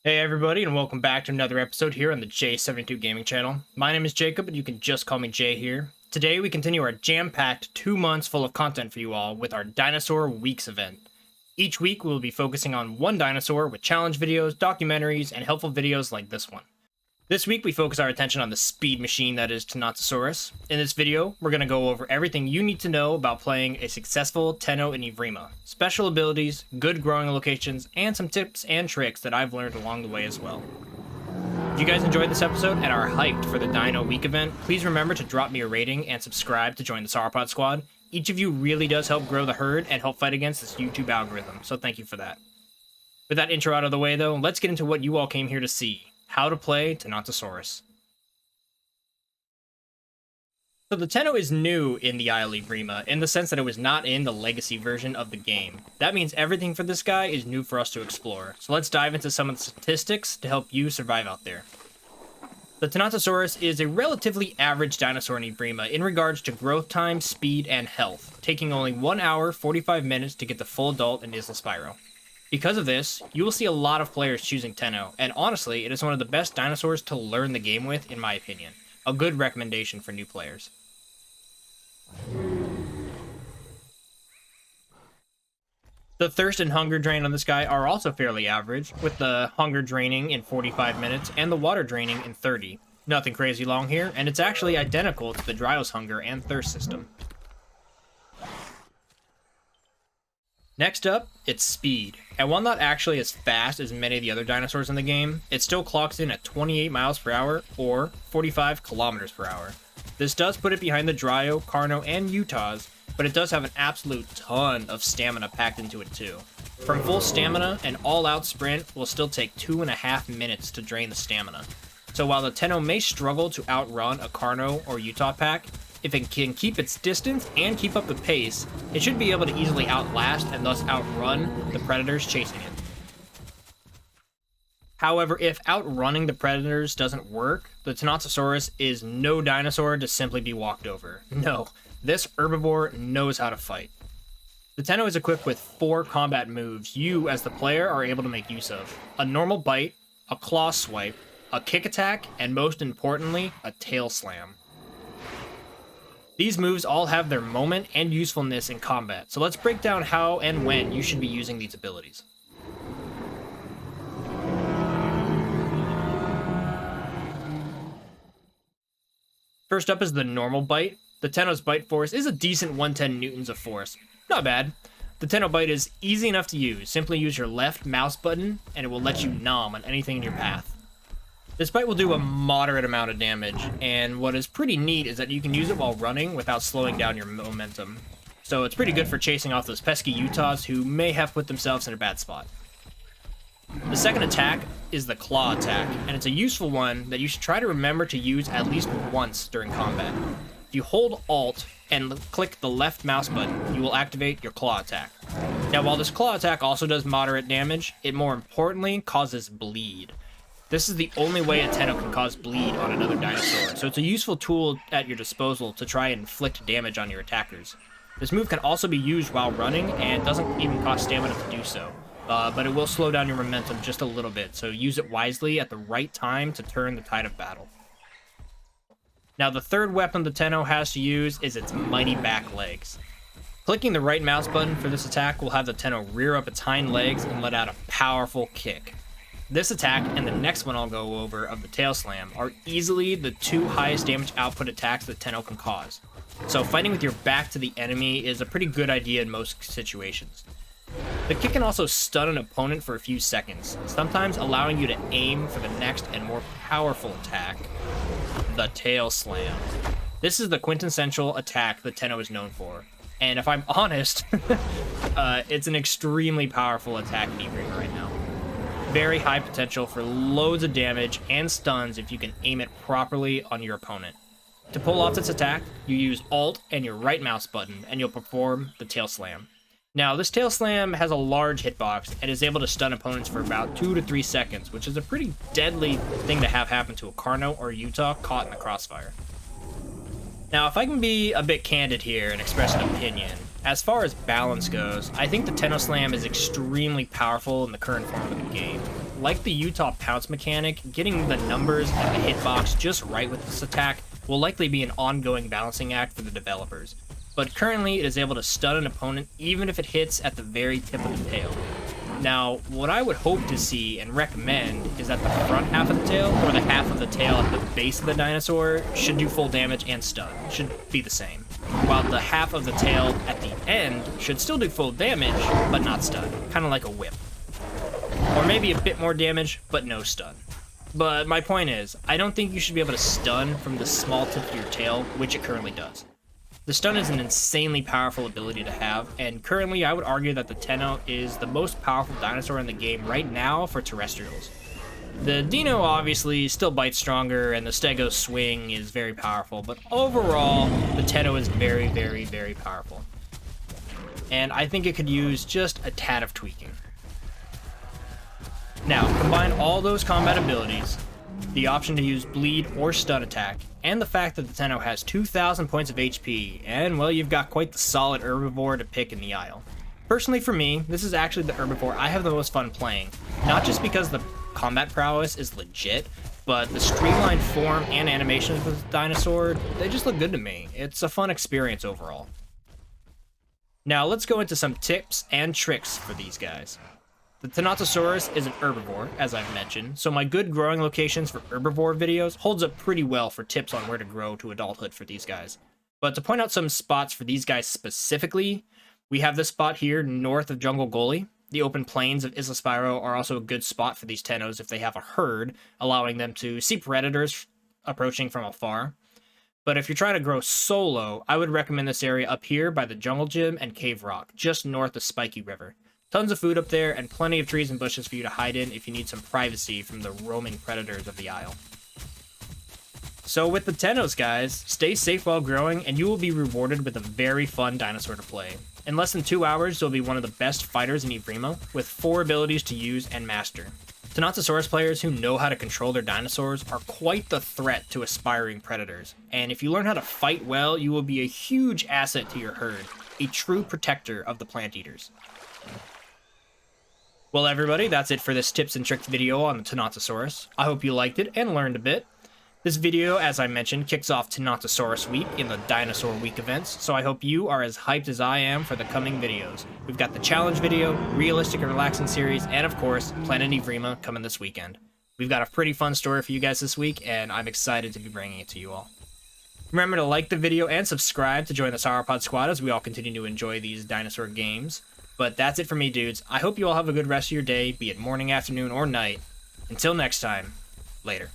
Hey everybody, and welcome back to another episode here on the J72 Gaming channel. My name is Jacob, and you can just call me Jay here. Today we continue our jam-packed 2 months full of content for you all with our Dinosaur Weeks event. Each week we will be focusing on one dinosaur with challenge videos, documentaries, and helpful videos like this one. This week we focus our attention on the speed machine that is Tenontosaurus. In this video, we're going to go over everything you need to know about playing a successful Tenno in Evrima, special abilities, good growing locations, and some tips and tricks that I've learned along the way as well. If you guys enjoyed this episode and are hyped for the Dino Week event, please remember to drop me a rating and subscribe to join the Sauropod squad. Each of you really does help grow the herd and help fight against this YouTube algorithm, so thank you for that. With that intro out of the way though, let's get into what you all came here to see. How to play Tenontosaurus. So the Tenno is new in the Isle Evrima, in the sense that it was not in the legacy version of the game. That means everything for this guy is new for us to explore. So let's dive into some of the statistics to help you survive out there. The Tenontosaurus is a relatively average dinosaur in Evrima in regards to growth time, speed, and health, taking only 1 hour, 45 minutes to get the full adult in Isla Spyro. Because of this, you will see a lot of players choosing Tenno, and honestly, it is one of the best dinosaurs to learn the game with, in my opinion. A good recommendation for new players. The thirst and hunger drain on this guy are also fairly average, with the hunger draining in 45 minutes and the water draining in 30. Nothing crazy long here, and it's actually identical to the Dryos hunger and thirst system. Next up, it's speed. And while not actually as fast as many of the other dinosaurs in the game, it still clocks in at 28 miles per hour or 45 kilometers per hour. This does put it behind the Dryo, Carno, and Utahs, but it does have an absolute ton of stamina packed into it too. From full stamina, an all-out sprint will still take 2.5 minutes to drain the stamina. So while the Tenno may struggle to outrun a Carno or Utah pack, if it can keep its distance and keep up the pace, it should be able to easily outlast and thus outrun the predators chasing it. However, if outrunning the predators doesn't work, the Tenontosaurus is no dinosaur to simply be walked over. No, this herbivore knows how to fight. The Tenno is equipped with 4 combat moves you, as the player, are able to make use of. A normal bite, a claw swipe, a kick attack, and most importantly, a tail slam. These moves all have their moment and usefulness in combat, so let's break down how and when you should be using these abilities. First up is the normal bite. The Tenno's bite force is a decent 110 newtons of force. Not bad. The Tenno bite is easy enough to use. Simply use your left mouse button and it will let you nom on anything in your path. This bite will do a moderate amount of damage, and what is pretty neat is that you can use it while running without slowing down your momentum. So it's pretty good for chasing off those pesky Utahs who may have put themselves in a bad spot. The second attack is the claw attack, and it's a useful one that you should try to remember to use at least once during combat. If you hold Alt and click the left mouse button, you will activate your claw attack. Now while this claw attack also does moderate damage, it more importantly causes bleed. This is the only way a Tenno can cause bleed on another dinosaur, so it's a useful tool at your disposal to try and inflict damage on your attackers. This move can also be used while running and doesn't even cost stamina to do so, but it will slow down your momentum just a little bit, so use it wisely at the right time to turn the tide of battle. Now the third weapon the Tenno has to use is its mighty back legs. Clicking the right mouse button for this attack will have the Tenno rear up its hind legs and let out a powerful kick. This attack and the next one I'll go over of the tail slam are easily the 2 highest damage output attacks that Tenno can cause. So fighting with your back to the enemy is a pretty good idea in most situations. The kick can also stun an opponent for a few seconds, sometimes allowing you to aim for the next and more powerful attack, the tail slam. This is the quintessential attack that Tenno is known for, and if I'm honest, it's an extremely powerful attack in Evrima right now. Very high potential for loads of damage and stuns if you can aim it properly on your opponent. To pull off this attack, you use Alt and your right mouse button, and you'll perform the tail slam. Now, this tail slam has a large hitbox and is able to stun opponents for about 2 to 3 seconds, which is a pretty deadly thing to have happen to a Carno or Utah caught in the crossfire. Now, if I can be a bit candid here and express an opinion, as far as balance goes, I think the Tenoslam is extremely powerful in the current form of the game. Like the Utah Pounce mechanic, getting the numbers and the hitbox just right with this attack will likely be an ongoing balancing act for the developers. But currently, it is able to stun an opponent even if it hits at the very tip of the tail. Now, what I would hope to see and recommend is that the front half of the tail, or the half of the tail at the base of the dinosaur, should do full damage and stun. Should be the same. While the half of the tail at the end should still do full damage, but not stun. Kind of like a whip. Or maybe a bit more damage, but no stun. But my point is, I don't think you should be able to stun from the small tip of your tail, which it currently does. The stun is an insanely powerful ability to have, and currently I would argue that the Tenno is the most powerful dinosaur in the game right now for terrestrials. The Dino obviously still bites stronger, and the Stego's swing is very powerful, but overall, the Tenno is very, very, very powerful. And I think it could use just a tad of tweaking. Now, combine all those combat abilities, the option to use bleed or stun attack, and the fact that the Tenno has 2,000 points of HP, and well, you've got quite the solid herbivore to pick in the aisle. Personally for me, this is actually the herbivore I have the most fun playing, not just because the combat prowess is legit, but the streamlined form and animation of the dinosaur, they just look good to me. It's a fun experience overall. Now let's go into some tips and tricks for these guys. The Tenontosaurus is an herbivore, as I've mentioned, so my good growing locations for herbivore videos holds up pretty well for tips on where to grow to adulthood for these guys. But to point out some spots for these guys specifically, we have this spot here north of Jungle Gully. The open plains of Isla Spiro are also a good spot for these Tennos if they have a herd, allowing them to see predators approaching from afar. But if you're trying to grow solo, I would recommend this area up here by the Jungle Gym and Cave Rock, just north of Spiky River. Tons of food up there, and plenty of trees and bushes for you to hide in if you need some privacy from the roaming predators of the Isle. So with the Tennos, guys, stay safe while growing, and you will be rewarded with a very fun dinosaur to play. In less than 2 hours, you'll be one of the best fighters in Evrima, with 4 abilities to use and master. Tenontosaurus players who know how to control their dinosaurs are quite the threat to aspiring predators, and if you learn how to fight well, you will be a huge asset to your herd, a true protector of the plant eaters. Well everybody, that's it for this tips and tricks video on the Tenontosaurus. I hope you liked it and learned a bit. This video, as I mentioned, kicks off Tenontosaurus Week in the Dinosaur Week events, so I hope you are as hyped as I am for the coming videos. We've got the challenge video, realistic and relaxing series, and of course, Planet Evrima coming this weekend. We've got a pretty fun story for you guys this week, and I'm excited to be bringing it to you all. Remember to like the video and subscribe to join the Sauropod squad as we all continue to enjoy these dinosaur games. But that's it for me, dudes. I hope you all have a good rest of your day, be it morning, afternoon, or night. Until next time, later.